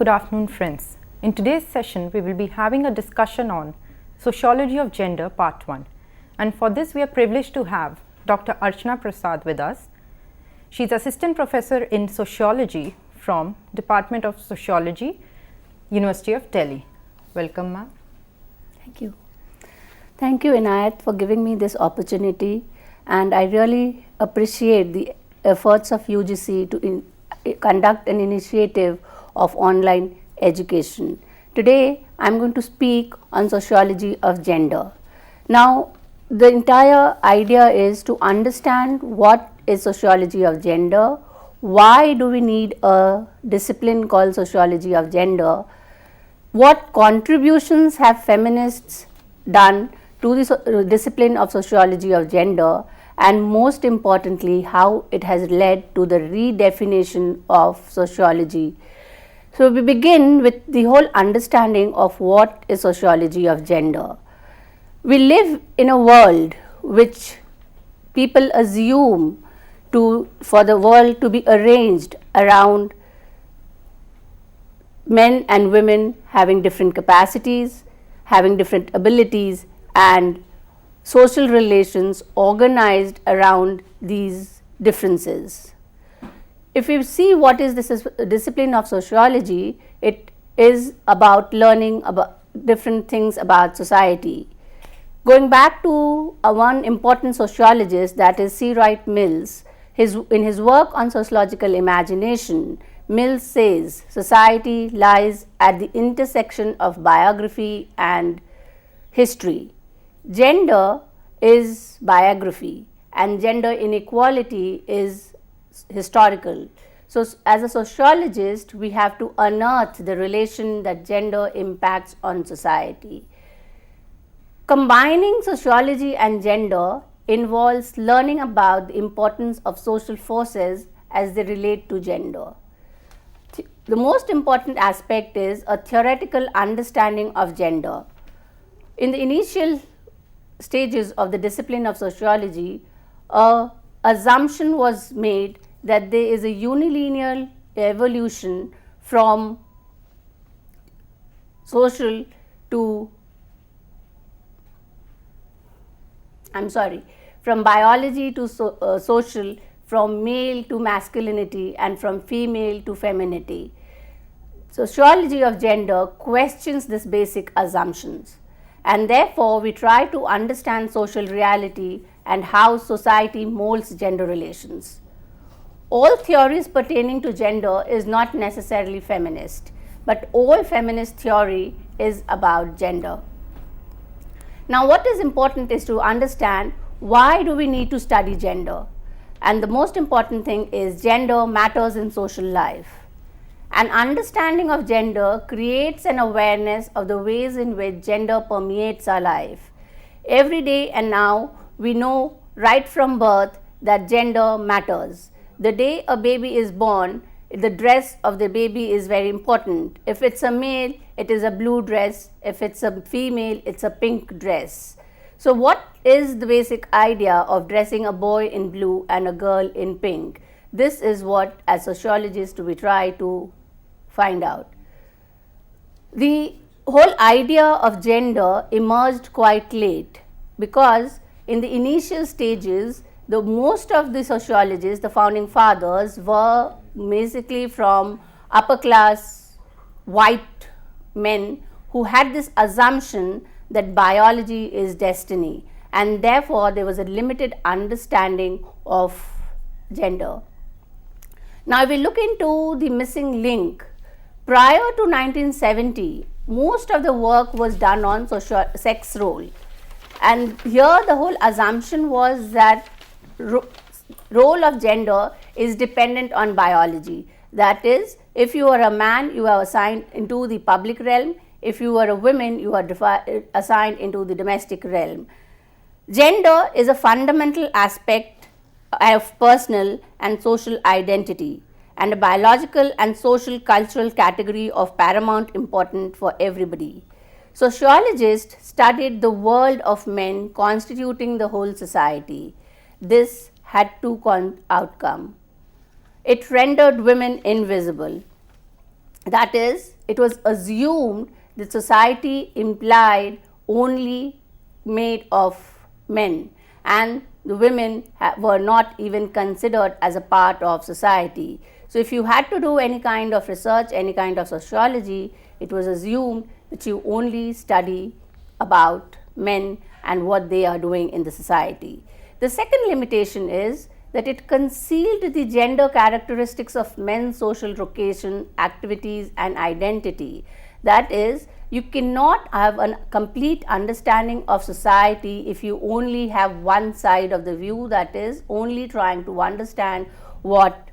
good afternoon, friends. In today's session, we will be having a discussion on Sociology of Gender Part 1. And for this, we are privileged to have Dr. Archana Prasad with us. She is Assistant Professor in Sociology from Department of Sociology, University of Delhi. Welcome, ma'am. Thank you. Thank you, Inayat, for giving me this opportunity, and I really appreciate the efforts of UGC to conduct an initiative of online education. Today, I am going to speak on sociology of gender. Now, the entire idea is to understand what is sociology of gender, why do we need a discipline called sociology of gender, what contributions have feminists done to the discipline of sociology of gender, and most importantly, how it has led to the redefinition of sociology. So, we begin with the whole understanding of what is sociology of gender. We live in a world which people assume for the world to be arranged around men and women having different capacities, having different abilities, and social relations organized around these differences. If you see what is this discipline of sociology, it is about learning about different things about society. Going back to one important sociologist, that is C. Wright Mills, in his work on sociological imagination, Mills says society lies at the intersection of biography and history. Gender is biography and gender inequality is historical. So, as a sociologist, we have to unearth the relation that gender impacts on society. Combining sociology and gender involves learning about the importance of social forces as they relate to gender. The most important aspect is a theoretical understanding of gender. In the initial stages of the discipline of sociology, an assumption was made that there is a unilinear evolution from social to from biology to social, from male to masculinity, and from female to femininity. Sociology of gender questions these basic assumptions, and therefore we try to understand social reality and how society molds gender relations. All theories pertaining to gender is not necessarily feminist, but all feminist theory is about gender. Now, what is important is to understand why do we need to study gender, and the most important thing is gender matters in social life. An understanding of gender creates an awareness of the ways in which gender permeates our life. Every day and now we know right from birth that gender matters. The day a baby is born, the dress of the baby is very important. If it's a male, it is a blue dress. If it's a female, it's a pink dress. So what is the basic idea of dressing a boy in blue and a girl in pink? This is what, as sociologists, we try to find out. The whole idea of gender emerged quite late, because in the initial stages, most of the sociologists, the founding fathers, were basically from upper class white men who had this assumption that biology is destiny, and therefore there was a limited understanding of gender. Now, if we look into the missing link, prior to 1970, most of the work was done on sex role, and here the whole assumption was that role of gender is dependent on biology. That is, if you are a man, you are assigned into the public realm. If you are a woman, you are assigned into the domestic realm. Gender is a fundamental aspect of personal and social identity, and a biological and social cultural category of paramount importance for everybody. Sociologists studied the world of men constituting the whole society. This had two outcomes. It rendered women invisible. That is, it was assumed that society implied only made of men, and the women were not even considered as a part of society. So, if you had to do any kind of research, any kind of sociology, it was assumed that you only study about men and what they are doing in the society. The second limitation is that it concealed the gender characteristics of men's social vocation, activities and identity. That is, you cannot have a complete understanding of society if you only have one side of the view, that is, only trying to understand what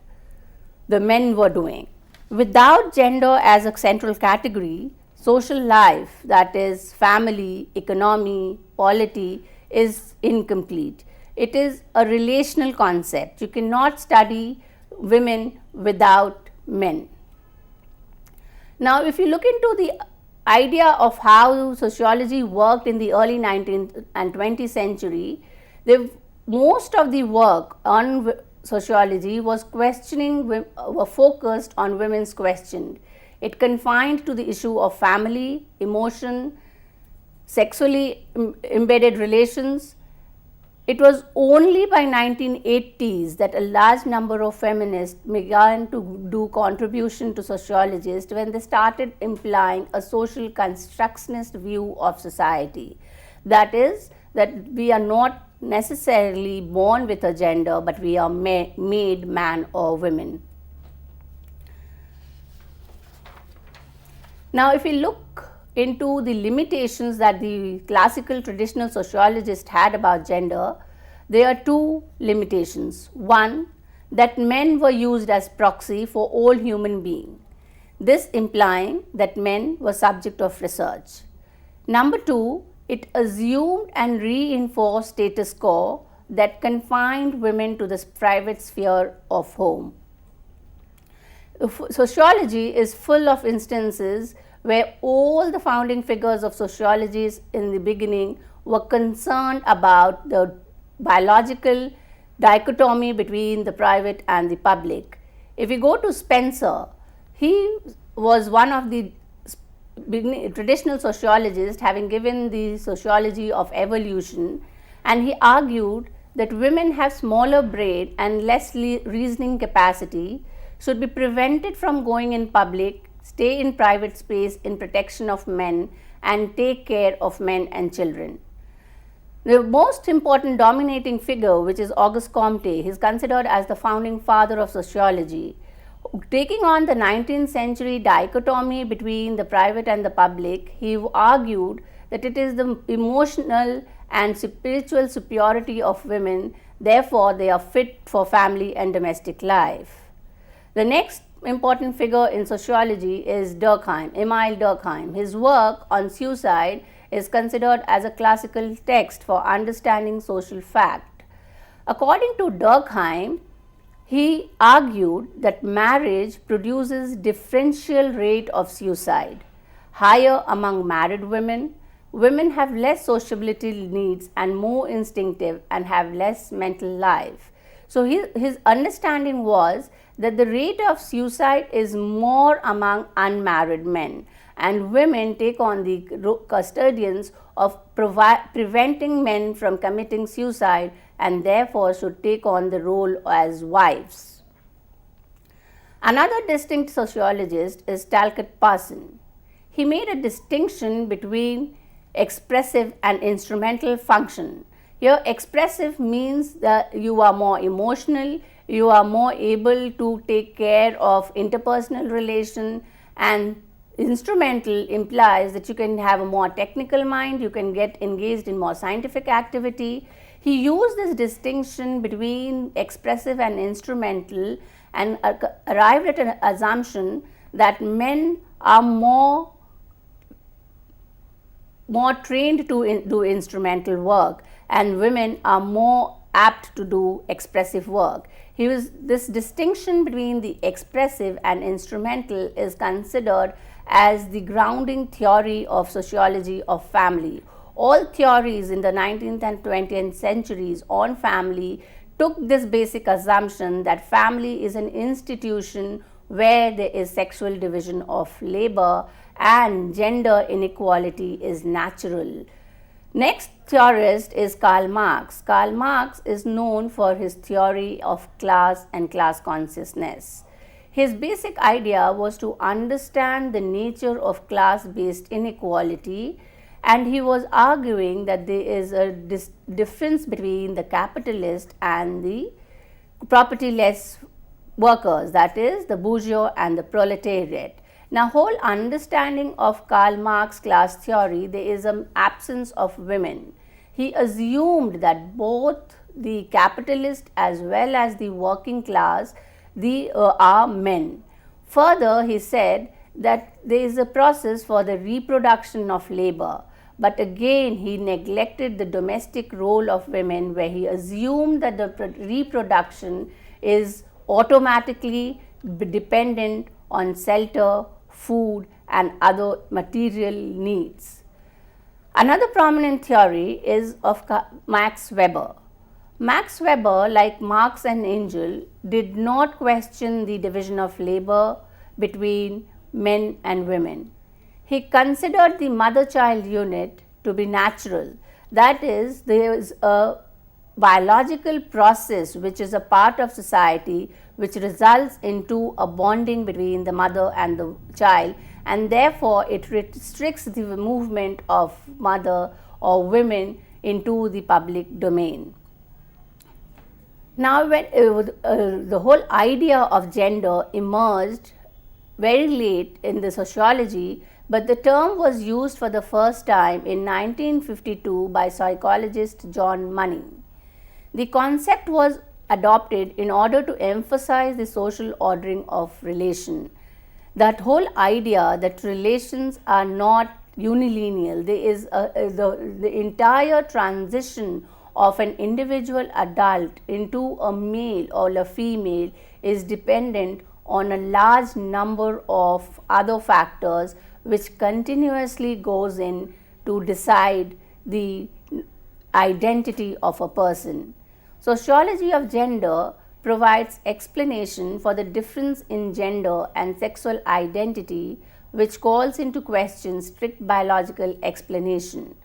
the men were doing. Without gender as a central category, social life, that is, family, economy, polity, is incomplete. It is a relational concept. You cannot study women without men. Now, if you look into the idea of how sociology worked in the early 19th and 20th century, most of the work on sociology was focused on women's question. It confined to the issue of family, emotion, sexually embedded relations. It was only by 1980s that a large number of feminists began to do contribution to sociologists when they started implying a social constructionist view of society. That is, that we are not necessarily born with a gender, but we are made man or women. Now, if we look into the limitations that the classical traditional sociologists had about gender, there are two limitations. One, that men were used as proxy for all human beings, this implying that men were subject of research. Number two, it assumed and reinforced status quo that confined women to the private sphere of home. Sociology is full of instances where all the founding figures of sociology in the beginning were concerned about the biological dichotomy between the private and the public. If we go to Spencer, he was one of the traditional sociologists, having given the sociology of evolution, and he argued that women have smaller brain and less reasoning capacity, should be prevented from going in public, stay in private space in protection of men, and take care of men and children. The most important dominating figure, which is Auguste Comte, he is considered as the founding father of sociology. Taking on the 19th century dichotomy between the private and the public, he argued that it is the emotional and spiritual superiority of women, therefore they are fit for family and domestic life. The next important figure in sociology is Durkheim, Emile Durkheim. His work on suicide is considered as a classical text for understanding social fact. According to Durkheim, he argued that marriage produces differential rate of suicide, higher among married women. Women have less sociability needs and more instinctive and have less mental life. So his understanding was that the rate of suicide is more among unmarried men, and women take on the custodians of preventing men from committing suicide and therefore should take on the role as wives. Another distinct sociologist is Talcott Parson. He made a distinction between expressive and instrumental function. Here, expressive means that you are more emotional, you are more able to take care of interpersonal relation, and instrumental implies that you can have a more technical mind, you can get engaged in more scientific activity. He used this distinction between expressive and instrumental and arrived at an assumption that men are more trained to do instrumental work and women are more apt to do expressive work. This distinction between the expressive and instrumental is considered as the grounding theory of sociology of family. All theories in the 19th and 20th centuries on family took this basic assumption that family is an institution where there is sexual division of labor and gender inequality is natural. Next theorist is Karl Marx. Karl Marx is known for his theory of class and class consciousness. His basic idea was to understand the nature of class-based inequality, and he was arguing that there is a difference between the capitalist and the propertyless workers, that is, the bourgeois and the proletariat. Now, whole understanding of Karl Marx class theory, there is an absence of women. He assumed that both the capitalist as well as the working class are men. Further, he said that there is a process for the reproduction of labor, but again he neglected the domestic role of women, where he assumed that the reproduction is automatically dependent on shelter, food and other material needs. Another prominent theory is of Max Weber. Max Weber, like Marx and Engels, did not question the division of labor between men and women. He considered the mother-child unit to be natural. That is, there is a biological process which is a part of society which results into a bonding between the mother and the child, and therefore it restricts the movement of mother or women into the public domain. Now, when the whole idea of gender emerged very late in the sociology, but the term was used for the first time in 1952 by psychologist John Money. The concept was adopted in order to emphasize the social ordering of relation. That whole idea that relations are not unilinear, there is the entire transition of an individual adult into a male or a female is dependent on a large number of other factors which continuously goes in to decide the identity of a person. Sociology of gender provides explanation for the difference in gender and sexual identity, which calls into question strict biological explanation.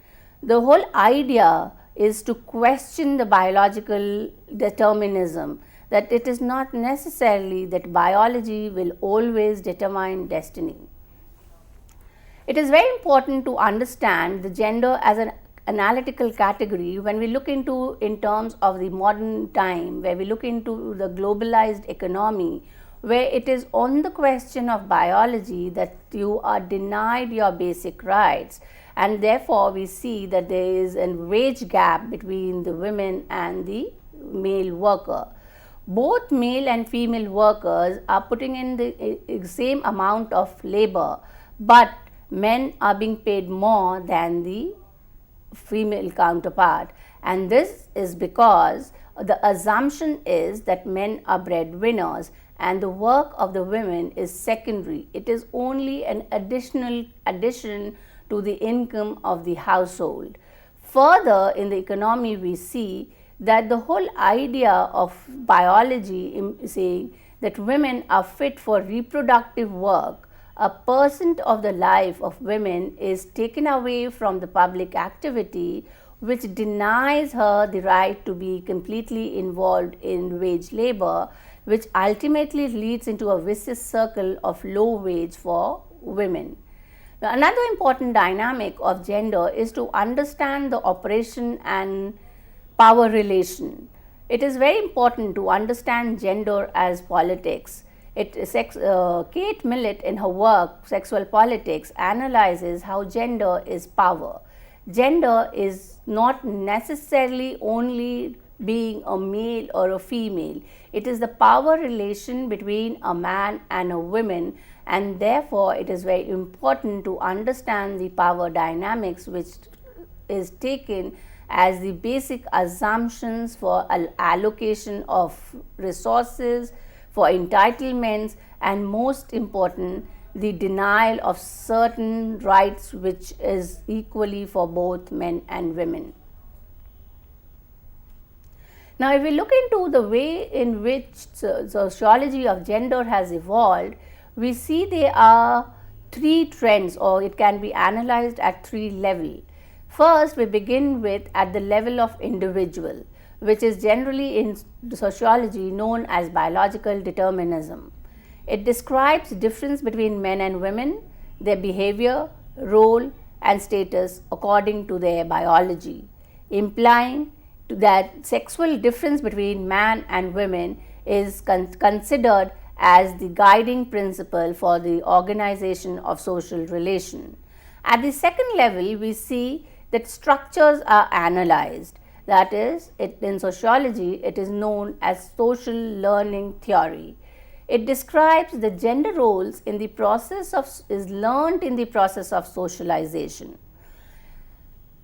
The whole idea is to question the biological determinism, that it is not necessarily that biology will always determine destiny. It is very important to understand the gender as an analytical category when we look into in terms of the modern time, where we look into the globalized economy, where it is on the question of biology that you are denied your basic rights, and therefore we see that there is a wage gap between the women and the male worker. Both male and female workers are putting in the same amount of labor, but men are being paid more than the female counterpart, and this is because the assumption is that men are breadwinners and the work of the women is secondary. It is only an addition to the income of the household. Further, in the economy we see that the whole idea of biology saying that women are fit for reproductive work, a percent of the life of women is taken away from the public activity, which denies her the right to be completely involved in wage labor, which ultimately leads into a vicious circle of low wage for women. Now, another important dynamic of gender is to understand the operation and power relation. It is very important to understand gender as politics. Kate Millett, in her work Sexual Politics, analyzes how gender is power. Gender is not necessarily only being a male or a female. It is the power relation between a man and a woman, and therefore it is very important to understand the power dynamics, which is taken as the basic assumptions for allocation of resources, for entitlements, and most important, the denial of certain rights which is equally for both men and women. Now, if we look into the way in which sociology of gender has evolved, we see there are three trends, or it can be analyzed at three levels. First, we begin with at the level of individual, which is generally in sociology known as biological determinism. It describes difference between men and women, their behavior, role and status according to their biology, implying that sexual difference between man and women is considered as the guiding principle for the organization of social relation. At the second level, we see that structures are analyzed. That is, in sociology, it is known as social learning theory. It describes the gender roles in the process of is learned in the process of socialization.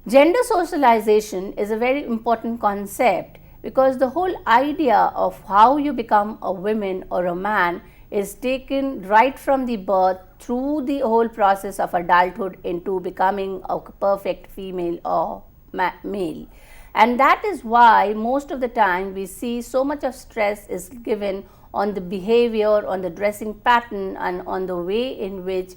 Gender socialization is a very important concept because the whole idea of how you become a woman or a man is taken right from the birth through the whole process of adulthood into becoming a perfect female or male. And that is why most of the time we see so much of stress is given on the behavior, on the dressing pattern and on the way in which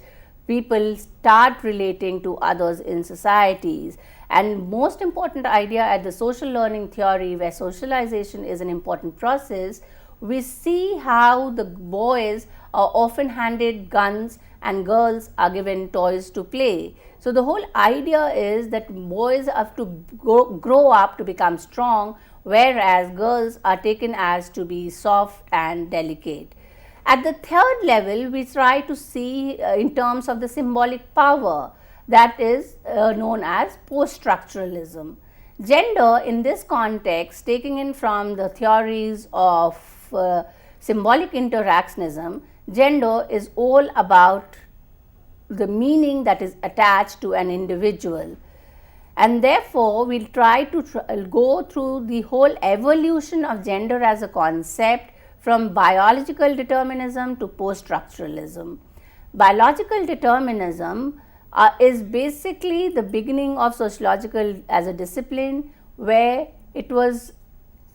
people start relating to others in societies. And most important idea at the social learning theory, where socialization is an important process, we see how the boys are often handed guns and girls are given toys to play. So the whole idea is that boys have to grow up to become strong, whereas girls are taken as to be soft and delicate. At the third level, we try to see in terms of the symbolic power, that is known as post-structuralism. Gender in this context, taking in from the theories of symbolic interactionism, gender is all about the meaning that is attached to an individual. And therefore, we will try to go through the whole evolution of gender as a concept from biological determinism to post-structuralism. Biological determinism is basically the beginning of sociological as a discipline, where it was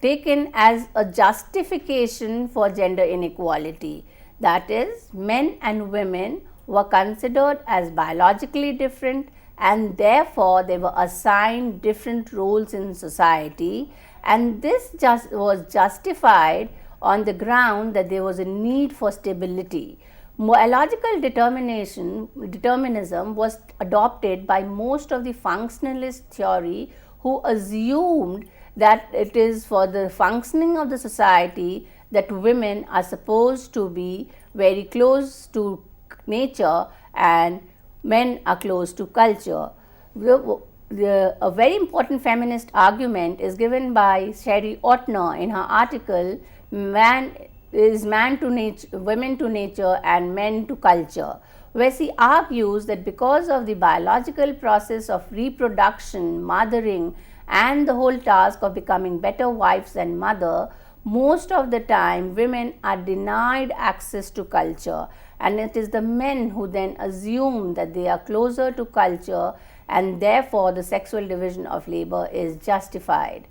taken as a justification for gender inequality. That is, men and women were considered as biologically different and therefore they were assigned different roles in society, and this was justified on the ground that there was a need for stability. Biological determinism was adopted by most of the functionalist theory, who assumed that it is for the functioning of the society that women are supposed to be very close to nature and men are close to culture. A very important feminist argument is given by Sherry Ortner in her article Man to Nature, Women to Nature and Men to Culture, where she argues that because of the biological process of reproduction, mothering and the whole task of becoming better wives and mother, most of the time women are denied access to culture, and it is the men who then assume that they are closer to culture and therefore the sexual division of labor is justified.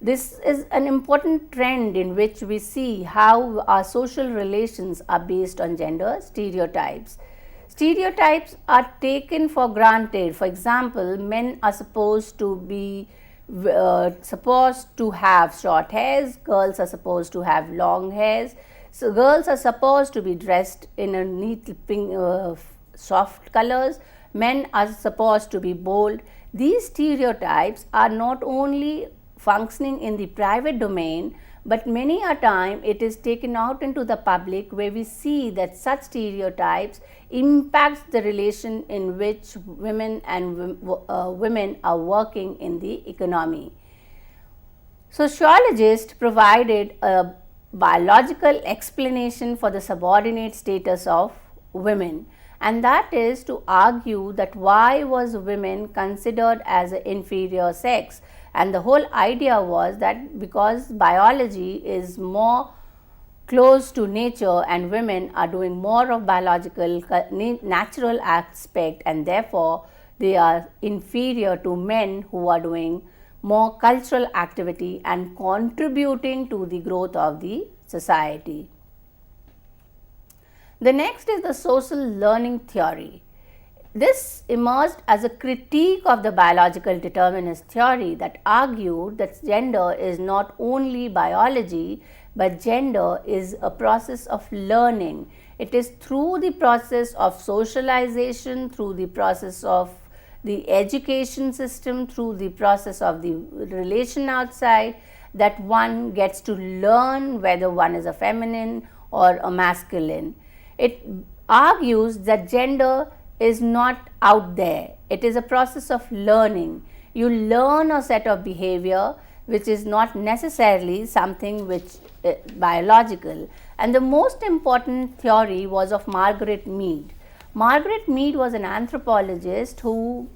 This is an important trend in which we see how our social relations are based on gender stereotypes. Stereotypes are taken for granted. For example, men are supposed to have short hairs, girls are supposed to have long hairs. So girls are supposed to be dressed in a neat pink, soft colors. Men are supposed to be bold. These stereotypes are not only functioning in the private domain, but many a time it is taken out into the public, where we see that such stereotypes impacts the relation in which women and women are working in the economy. Sociologists provided a biological explanation for the subordinate status of women, and that is to argue that why was women considered as an inferior sex. And the whole idea was that because biology is more close to nature and women are doing more of biological natural aspect, and therefore they are inferior to men who are doing more cultural activity and contributing to the growth of the society. The next is the social learning theory. This emerged as a critique of the biological determinist theory that argued that gender is not only biology, but gender is a process of learning. It is through the process of socialization, through the process of the education system, through the process of the relation outside, that one gets to learn whether one is a feminine or a masculine. It argues that gender is not out there. It is a process of learning. You learn a set of behavior which is not necessarily something which is biological. And the most important theory was of Margaret Mead. Margaret Mead was an anthropologist who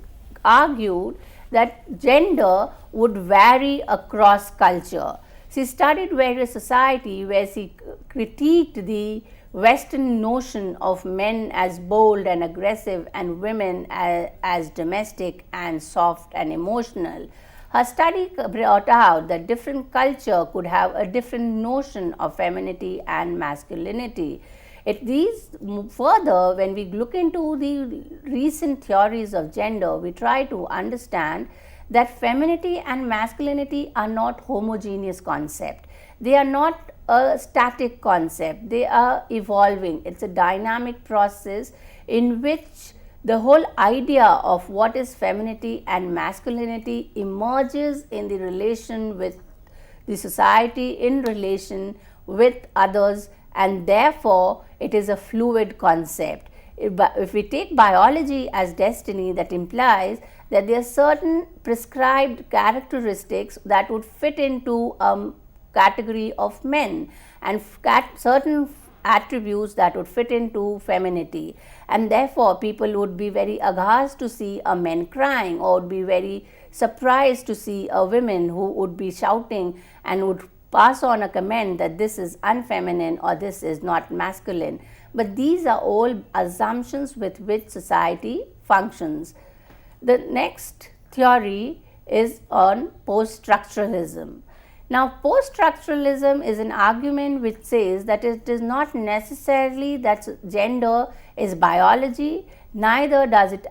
argued that gender would vary across culture. She studied various societies where she critiqued the Western notion of men as bold and aggressive and women as domestic and soft and emotional. Her study brought out that different culture could have a different notion of femininity and masculinity. Further, when we look into the recent theories of gender, we try to understand that femininity and masculinity are not homogeneous concepts. They are not a static concept, they are evolving. It's a dynamic process in which the whole idea of what is femininity and masculinity emerges in the relation with the society, in relation with others, and therefore it is a fluid concept. If we take biology as destiny, that implies that there are certain prescribed characteristics that would fit into a category of men and certain attributes that would fit into femininity, and therefore people would be very aghast to see a man crying, or would be very surprised to see a woman who would be shouting and would pass on a comment that this is unfeminine or this is not masculine. But these are all assumptions with which society functions. The next theory is on post-structuralism. Now, post-structuralism is an argument which says that it is not necessarily that gender is biology, neither does it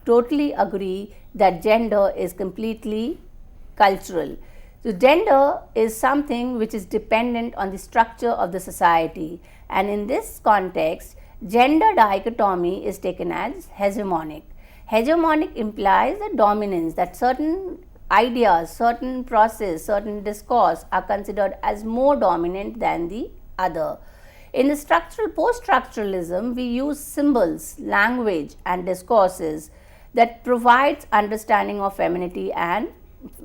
totally agree that gender is completely cultural. So, gender is something which is dependent on the structure of the society, and in this context, gender dichotomy is taken as hegemonic. Hegemonic implies a dominance, that certain ideas, certain process, certain discourse are considered as more dominant than the other. In the post-structuralism, we use symbols, language and discourses that provides understanding of femininity and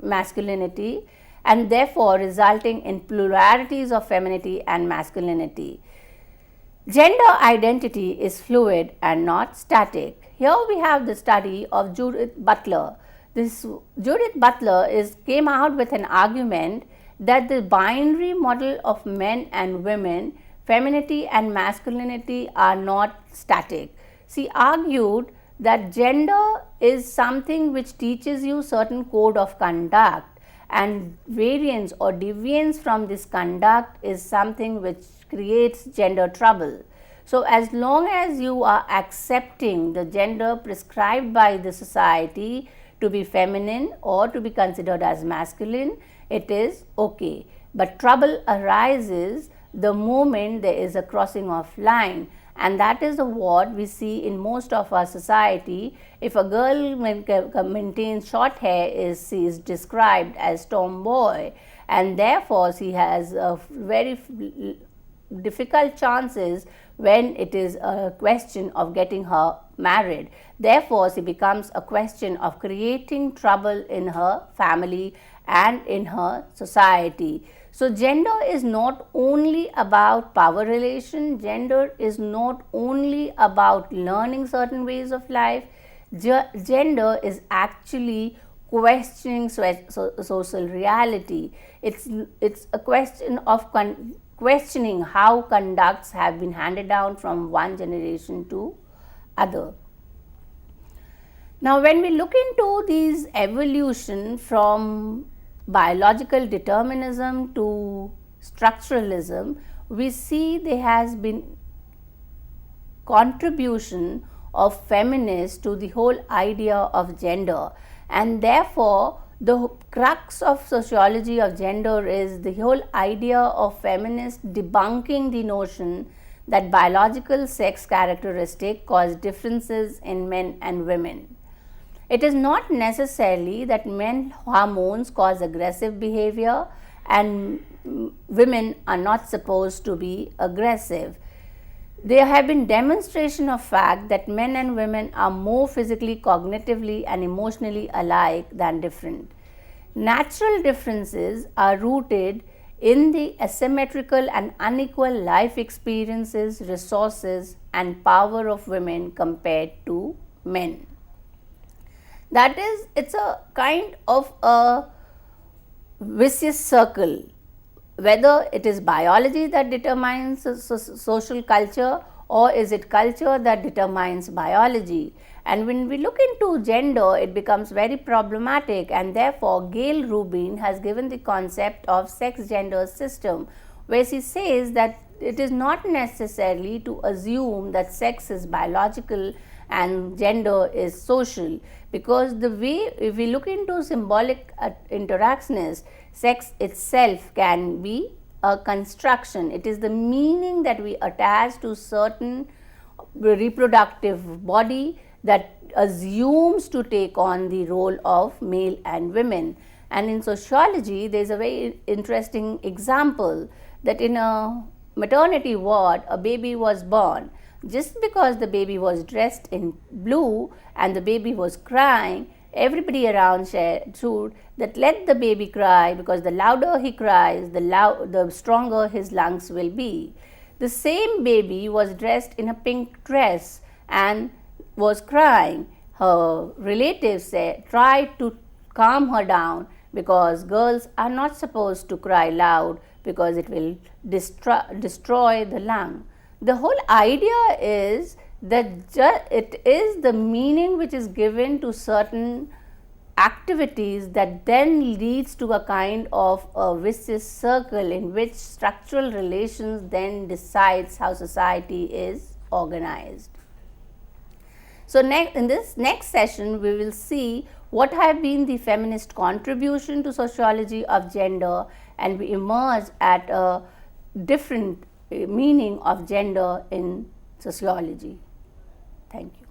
masculinity, and therefore resulting in pluralities of femininity and masculinity. Gender identity is fluid and not static. Here we have the study of Judith Butler. Judith Butler came out with an argument that the binary model of men and women, femininity and masculinity, are not static. She argued that gender is something which teaches you certain code of conduct, and variance or deviance from this conduct is something which creates gender trouble. So, as long as you are accepting the gender prescribed by the society to be feminine or to be considered as masculine, it is okay. But trouble arises the moment there is a crossing of line, and that is what we see in most of our society. If a girl maintains short hair, she is described as tomboy, and therefore she has very difficult chances when it is a question of getting her married. Therefore, she becomes a question of creating trouble in her family and in her society. So, gender is not only about power relation, gender is not only about learning certain ways of life, gender is actually questioning social reality. It's a question of questioning how conducts have been handed down from one generation to other. Now, when we look into these evolution from biological determinism to structuralism, we see there has been contribution of feminists to the whole idea of gender, and therefore the crux of sociology of gender is the whole idea of feminists debunking the notion that biological sex characteristics cause differences in men and women. It is not necessarily that men hormones cause aggressive behavior and women are not supposed to be aggressive. There have been demonstration of fact that men and women are more physically, cognitively and emotionally alike than different. Natural differences are rooted in the asymmetrical and unequal life experiences, resources and power of women compared to men. That is, it's a kind of a vicious circle. Whether it is biology that determines social culture, or is it culture that determines biology. And when we look into gender, it becomes very problematic, and therefore Gail Rubin has given the concept of sex gender system, where she says that it is not necessarily to assume that sex is biological and gender is social, because the way, if we look into symbolic interactionist, sex itself can be a construction. It is the meaning that we attach to certain reproductive body that assumes to take on the role of male and women. And in sociology, there is a very interesting example that in a maternity ward, a baby was born. Just because the baby was dressed in blue and the baby was crying, everybody around should that let the baby cry, because the louder he cries, the stronger his lungs will be. The same baby was dressed in a pink dress and was crying. Her relatives tried to calm her down, because girls are not supposed to cry loud because it will destroy the lung. The whole idea is that it is the meaning which is given to certain activities that then leads to a kind of a vicious circle in which structural relations then decides how society is organized. So in this next session, we will see what have been the feminist contribution to sociology of gender, and we emerge at a different meaning of gender in sociology. Thank you.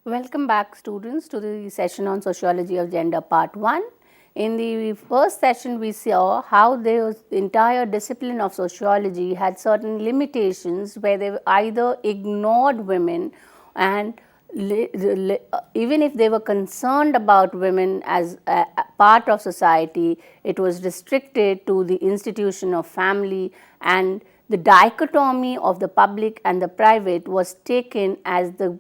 Welcome back, students, to the session on Sociology of Gender Part 1. In the first session, we saw how the entire discipline of sociology had certain limitations where they either ignored women and even if they were concerned about women as a part of society, it was restricted to the institution of family, and the dichotomy of the public and the private was taken as the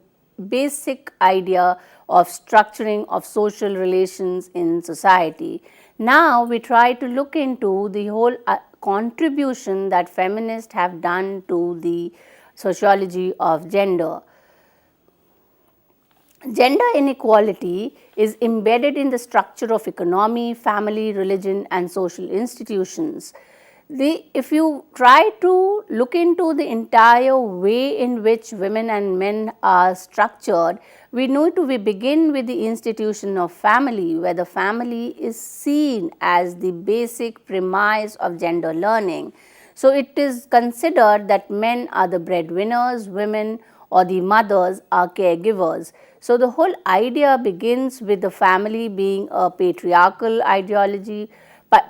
basic idea of structuring of social relations in society. Now we try to look into the whole contribution that feminists have done to the sociology of gender. Gender inequality is embedded in the structure of economy, family, religion and social institutions. If you try to look into the entire way in which women and men are structured, we begin with the institution of family, where the family is seen as the basic premise of gender learning. So, it is considered that men are the breadwinners, women or the mothers are caregivers. So, the whole idea begins with the family being a patriarchal ideology,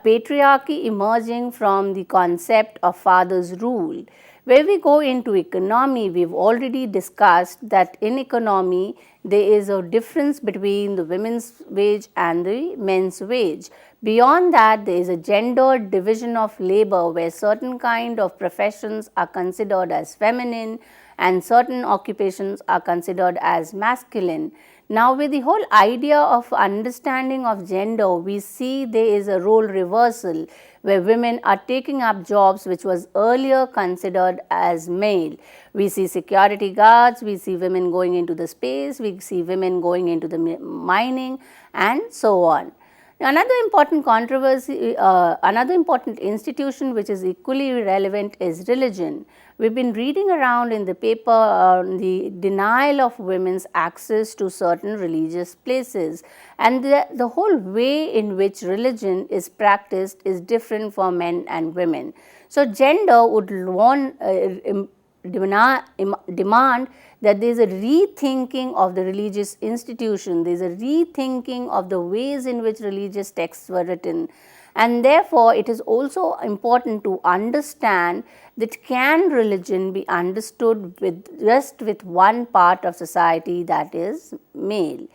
patriarchy emerging from the concept of father's rule. Where we go into economy, we have already discussed that in economy there is a difference between the women's wage and the men's wage. Beyond that, there is a gender division of labor where certain kind of professions are considered as feminine and certain occupations are considered as masculine. Now, with the whole idea of understanding of gender, we see there is a role reversal where women are taking up jobs which was earlier considered as male. We see security guards, we see women going into the space, we see women going into the mining and so on. Another important controversy, another important institution which is equally relevant is religion. We have been reading around in the paper on the denial of women's access to certain religious places, and the whole way in which religion is practiced is different for men and women. So, gender would demand that there is a rethinking of the religious institution, there is a rethinking of the ways in which religious texts were written, and therefore, it is also important to understand that can religion be understood with one part of society, that is male.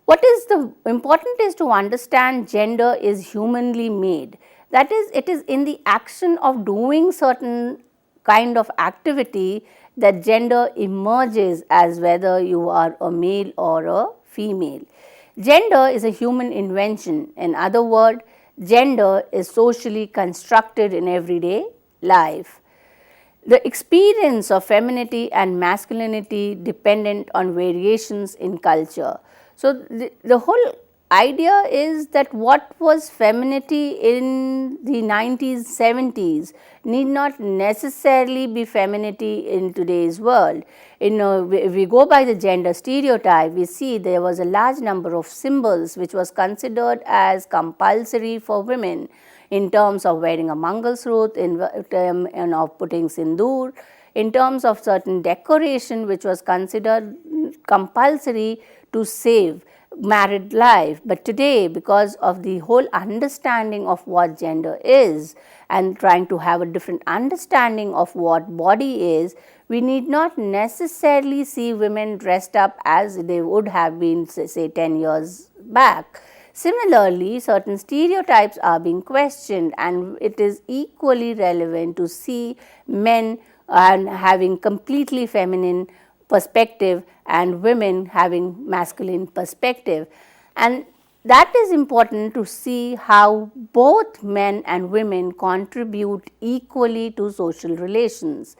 What is the important is to understand gender is humanly made, that is, it is in the action of doing certain kind of activity that gender emerges as whether you are a male or a female. Gender is a human invention. In other words, gender is socially constructed in everyday life. The experience of femininity and masculinity dependent on variations in culture. So, the whole idea is that what was femininity in the 1970s need not necessarily be femininity in today's world. If we go by the gender stereotype, we see there was a large number of symbols which was considered as compulsory for women in terms of wearing a mangalsutra, of putting sindoor, in terms of certain decoration which was considered compulsory to save married life. But today, because of the whole understanding of what gender is and trying to have a different understanding of what body is, we need not necessarily see women dressed up as they would have been say 10 years back. Similarly, certain stereotypes are being questioned, and it is equally relevant to see men having completely feminine perspective and women having masculine perspective. And that is important to see how both men and women contribute equally to social relations.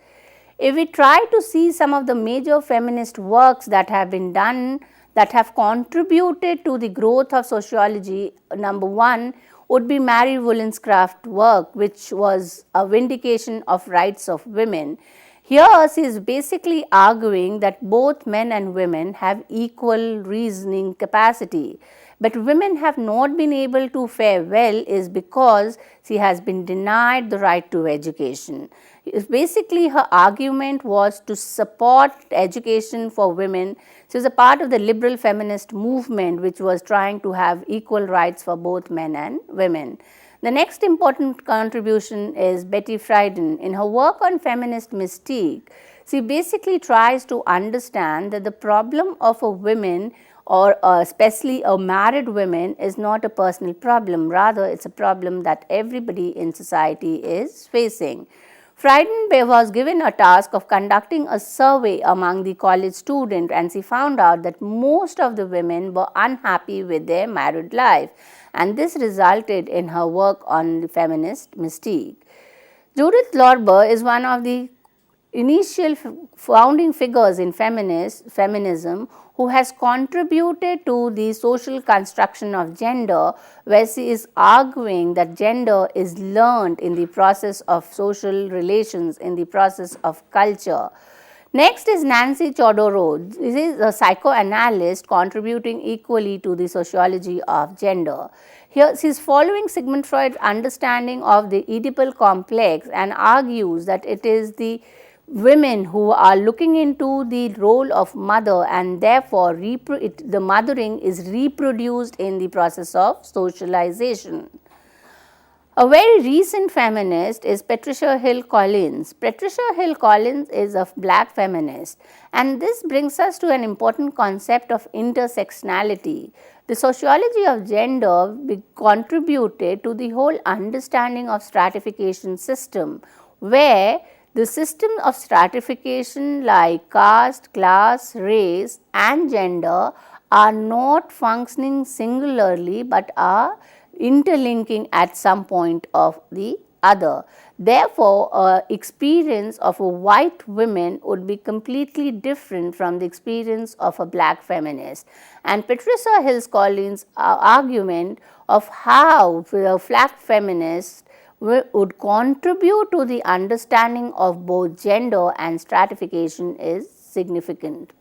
If we try to see some of the major feminist works that have been done that have contributed to the growth of sociology, number one would be Mary Wollstonecraft work, which was a vindication of rights of women. Here she is basically arguing that both men and women have equal reasoning capacity, but women have not been able to fare well is because she has been denied the right to education. Basically, her argument was to support education for women. She was a part of the liberal feminist movement which was trying to have equal rights for both men and women. The next important contribution is Betty Friedan. In her work on feminist mystique, She basically tries to understand that the problem of a woman or especially a married woman is not a personal problem, rather it is a problem that everybody in society is facing. Friedan was given a task of conducting a survey among the college students, and she found out that most of the women were unhappy with their married life, and this resulted in her work on the feminist mystique. Judith Lorber is one of the initial founding figures in feminism who has contributed to the social construction of gender, where she is arguing that gender is learned in the process of social relations, in the process of culture. Next is Nancy Chodorow. This is a psychoanalyst contributing equally to the sociology of gender. Here she is following Sigmund Freud's understanding of the Oedipal complex and argues that it is the women who are looking into the role of mother, and therefore the mothering is reproduced in the process of socialization. A very recent feminist is Patricia Hill Collins. Patricia Hill Collins is a black feminist, and this brings us to an important concept of intersectionality. The sociology of gender contributed to the whole understanding of stratification system, where the system of stratification like caste, class, race and gender are not functioning singularly, but are interlinking at some point of the other. Therefore, experience of a white woman would be completely different from the experience of a black feminist. And Patricia Hill Collins' argument of how a black feminist would contribute to the understanding of both gender and stratification is significant.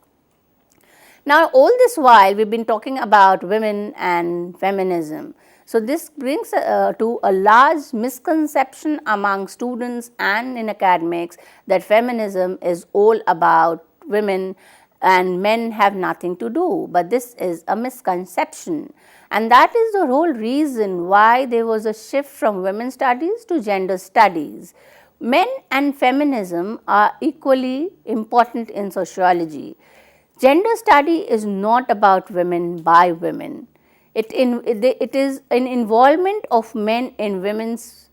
Now, all this while we have been talking about women and feminism. So, this brings to a large misconception among students and in academics that feminism is all about women and men have nothing to do, but this is a misconception, and that is the whole reason why there was a shift from women's studies to gender studies. Men and feminism are equally important in sociology. Gender study is not about women by women. It is an involvement of men in women's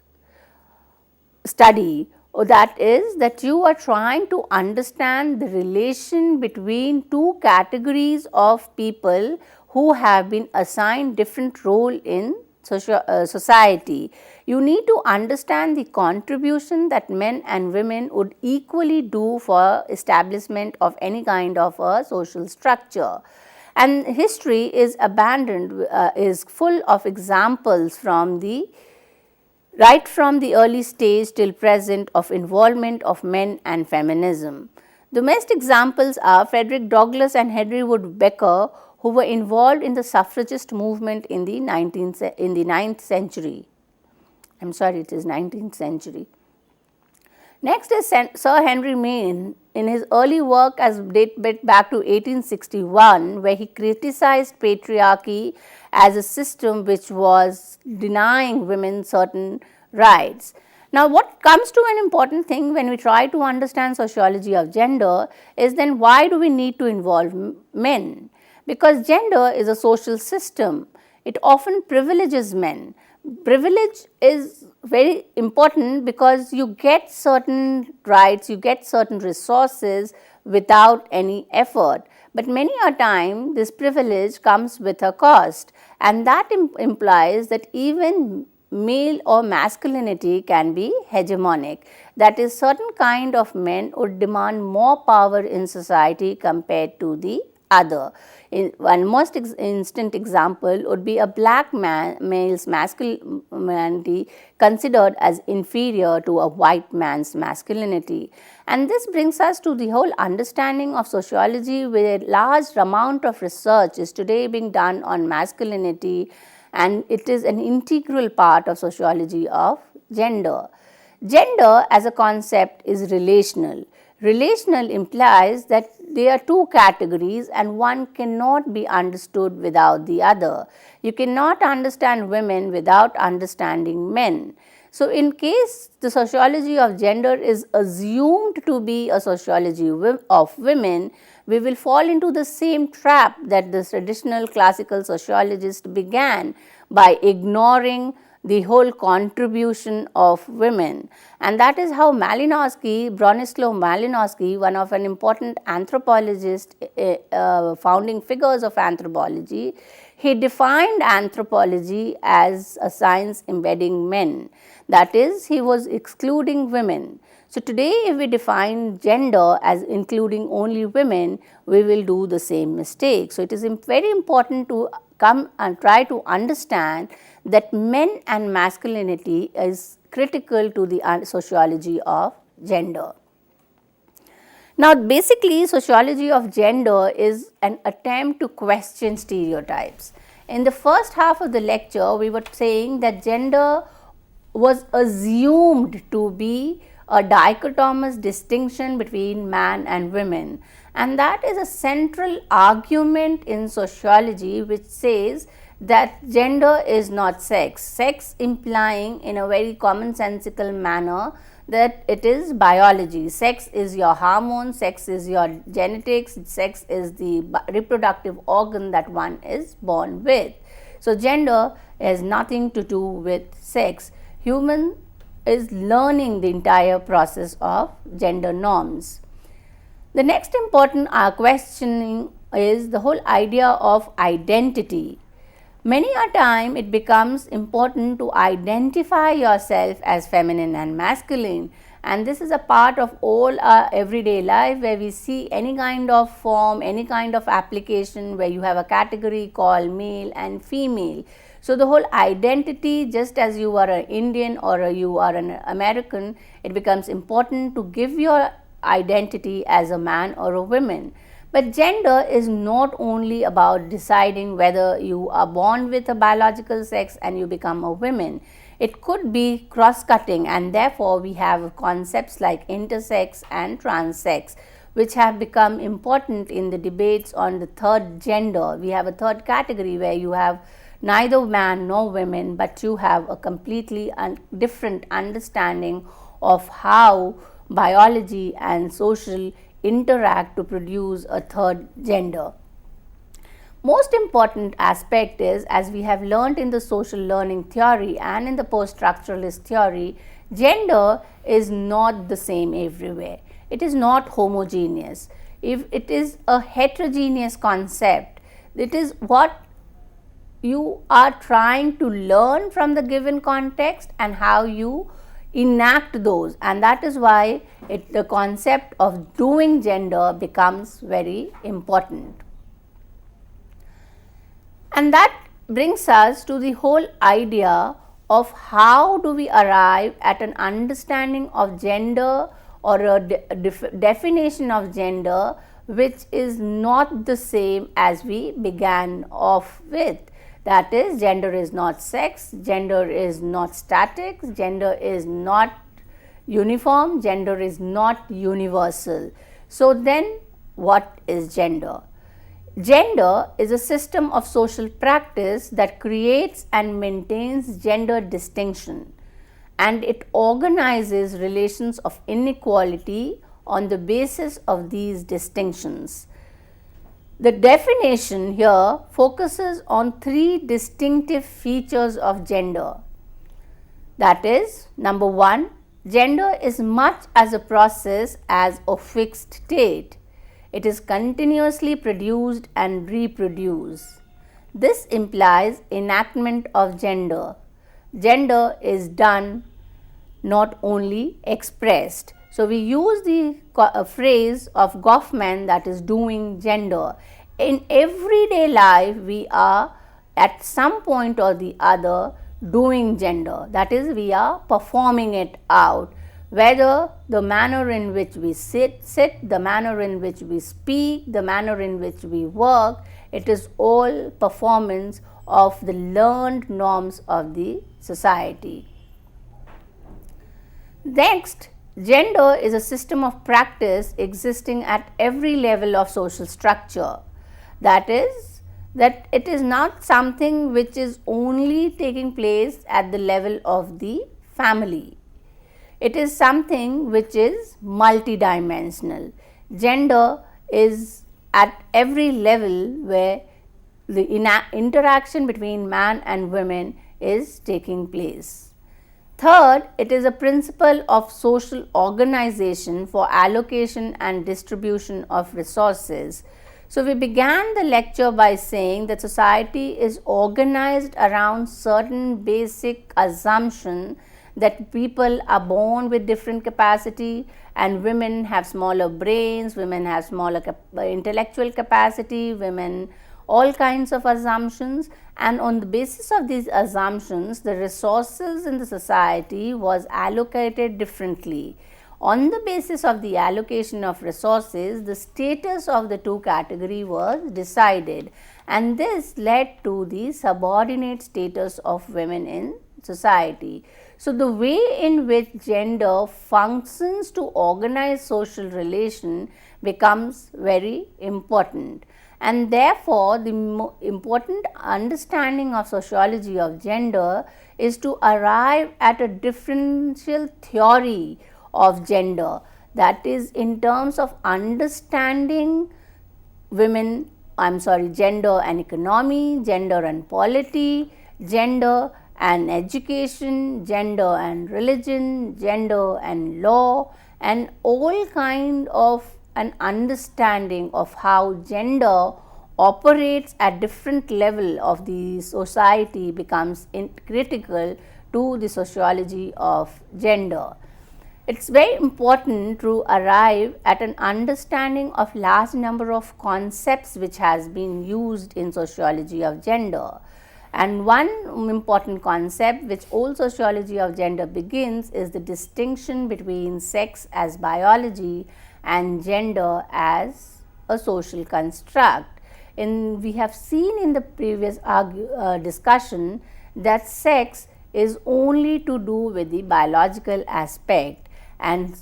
study. That is, that you are trying to understand the relation between two categories of people who have been assigned different role in society. You need to understand the contribution that men and women would equally do for establishment of any kind of a social structure. And history is is full of examples from right from the early stage till present of involvement of men and feminism. The best examples are Frederick Douglass and Henry Wood Becker, who were involved in the suffragist movement in the 9th century. I am sorry, it is 19th century. Next is Sir Henry Mead in his early work as date back to 1861, where he criticized patriarchy as a system which was denying women certain rights. Now, what comes to an important thing when we try to understand sociology of gender is then why do we need to involve men? Because gender is a social system, it often privileges men. Privilege is very important because you get certain rights, you get certain resources without any effort. But many a time this privilege comes with a cost, and that implies that even male or masculinity can be hegemonic. That is, certain kind of men would demand more power in society compared to the other. One most instant example would be a black male's masculinity considered as inferior to a white man's masculinity. And this brings us to the whole understanding of sociology, where a large amount of research is today being done on masculinity, and it is an integral part of sociology of gender. Gender as a concept is relational. Relational implies that there are two categories and one cannot be understood without the other. You cannot understand women without understanding men. So, in case the sociology of gender is assumed to be a sociology of women, we will fall into the same trap that the traditional classical sociologists began by ignoring the whole contribution of women. And that is how Bronislaw Malinowski, one of an important anthropologist, founding figures of anthropology, he defined anthropology as a science embedding men. That is, he was excluding women. So, today if we define gender as including only women, we will do the same mistake. So, it is very important to come and try to understand that men and masculinity is critical to the sociology of gender. Now, basically sociology of gender is an attempt to question stereotypes. In the first half of the lecture, we were saying that gender was assumed to be a dichotomous distinction between man and women, and that is a central argument in sociology which says that gender is not sex, sex implying in a very commonsensical manner that it is biology. Sex is your hormone, sex is your genetics, sex is the reproductive organ that one is born with. So, gender has nothing to do with sex. Human is learning the entire process of gender norms. The next important questioning is the whole idea of identity. Many a time it becomes important to identify yourself as feminine and masculine, and this is a part of all our everyday life where we see any kind of form, any kind of application where you have a category called male and female. So, the whole identity, just as you are an Indian or you are an American, it becomes important to give your identity as a man or a woman. But gender is not only about deciding whether you are born with a biological sex and you become a woman. It could be cross-cutting, and therefore we have concepts like intersex and transsex, which have become important in the debates on the third gender. We have a third category where you have neither man nor women, but you have a completely different understanding of how biology and social interact to produce a third gender. Most important aspect is, as we have learned in the social learning theory and in the post-structuralist theory, gender is not the same everywhere. It is not homogeneous. If it is a heterogeneous concept, it is what you are trying to learn from the given context and how you enact those, and that is why the concept of doing gender becomes very important. And that brings us to the whole idea of how do we arrive at an understanding of gender or a definition of gender which is not the same as we began off with. That is, gender is not sex, gender is not static, gender is not uniform, gender is not universal. So, then what is gender? Gender is a system of social practice that creates and maintains gender distinction, and it organizes relations of inequality on the basis of these distinctions. The definition here focuses on three distinctive features of gender. That is, number one, gender is much as a process as a fixed state. It is continuously produced and reproduced. This implies enactment of gender. Gender is done, not only expressed. So, we use the phrase of Goffman, that is doing gender. In everyday life, we are at some point or the other doing gender, that is, we are performing it out, whether the manner in which we sit, the manner in which we speak, the manner in which we work, it is all performance of the learned norms of the society. Next, gender is a system of practice existing at every level of social structure. That is, that it is not something which is only taking place at the level of the family. It is something which is multidimensional. Gender is at every level where the interaction between man and women is taking place. Third, it is a principle of social organization for allocation and distribution of resources. So, we began the lecture by saying that society is organized around certain basic assumption that people are born with different capacity and women have smaller brains, women have smaller intellectual capacity, women, all kinds of assumptions, and on the basis of these assumptions the resources in the society was allocated differently. On the basis of the allocation of resources, the status of the two categories was decided, and this led to the subordinate status of women in society. So, the way in which gender functions to organize social relation becomes very important, and therefore, the important understanding of sociology of gender is to arrive at a differential theory of gender, that is in terms of understanding gender and economy, gender and polity, gender and education, gender and religion, gender and law, and all kind of an understanding of how gender operates at different level of the society becomes critical to the sociology of gender. It is very important to arrive at an understanding of large number of concepts which has been used in sociology of gender. And one important concept which all sociology of gender begins is the distinction between sex as biology and gender as a social construct. We have seen in the previous discussion that sex is only to do with the biological aspect, and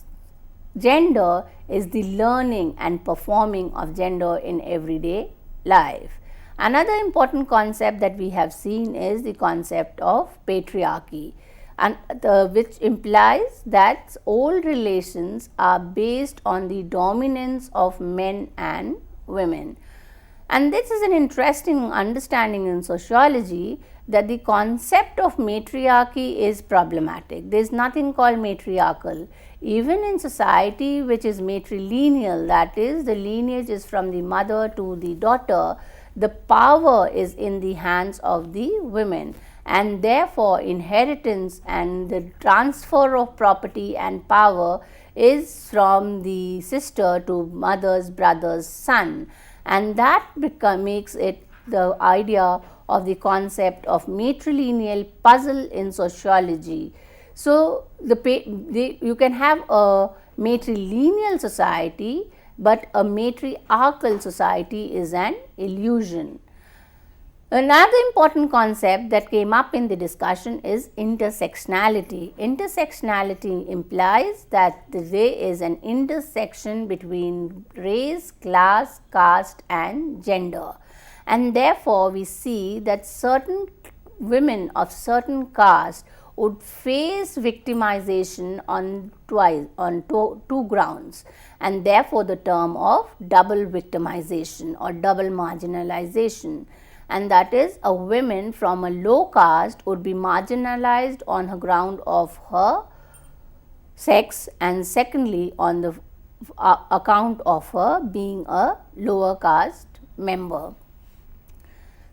gender is the learning and performing of gender in everyday life. Another important concept that we have seen is the concept of patriarchy, and which implies that all relations are based on the dominance of men and women. And this is an interesting understanding in sociology, that the concept of matriarchy is problematic. There is nothing called matriarchal. Even in society which is matrilineal, that is, the lineage is from the mother to the daughter, the power is in the hands of the women, and therefore inheritance and the transfer of property and power is from the sister to mother's brother's son, and that makes it the idea of the concept of matrilineal puzzle in sociology. So, you can have a matrilineal society, but a matriarchal society is an illusion. Another important concept that came up in the discussion is intersectionality. Intersectionality implies that there is an intersection between race, class, caste and gender, and therefore we see that certain women of certain caste would face victimization on two grounds, and therefore the term of double victimization or double marginalization, and that is a woman from a low caste would be marginalized on her ground of her sex, and secondly on the account of her being a lower caste member.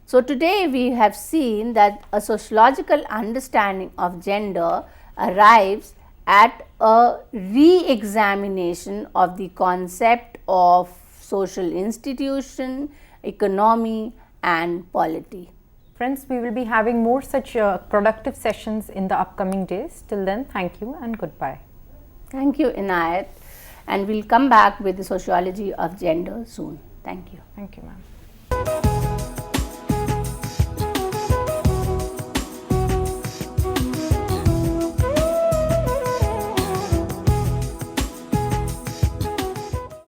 So, today we have seen that a sociological understanding of gender arrives at a re-examination of the concept of social institution, economy and polity. Friends, we will be having more such productive sessions in the upcoming days. Till then, thank you and goodbye. Thank you, Inayat, and we will come back with the sociology of gender soon. Thank you. Thank you, ma'am.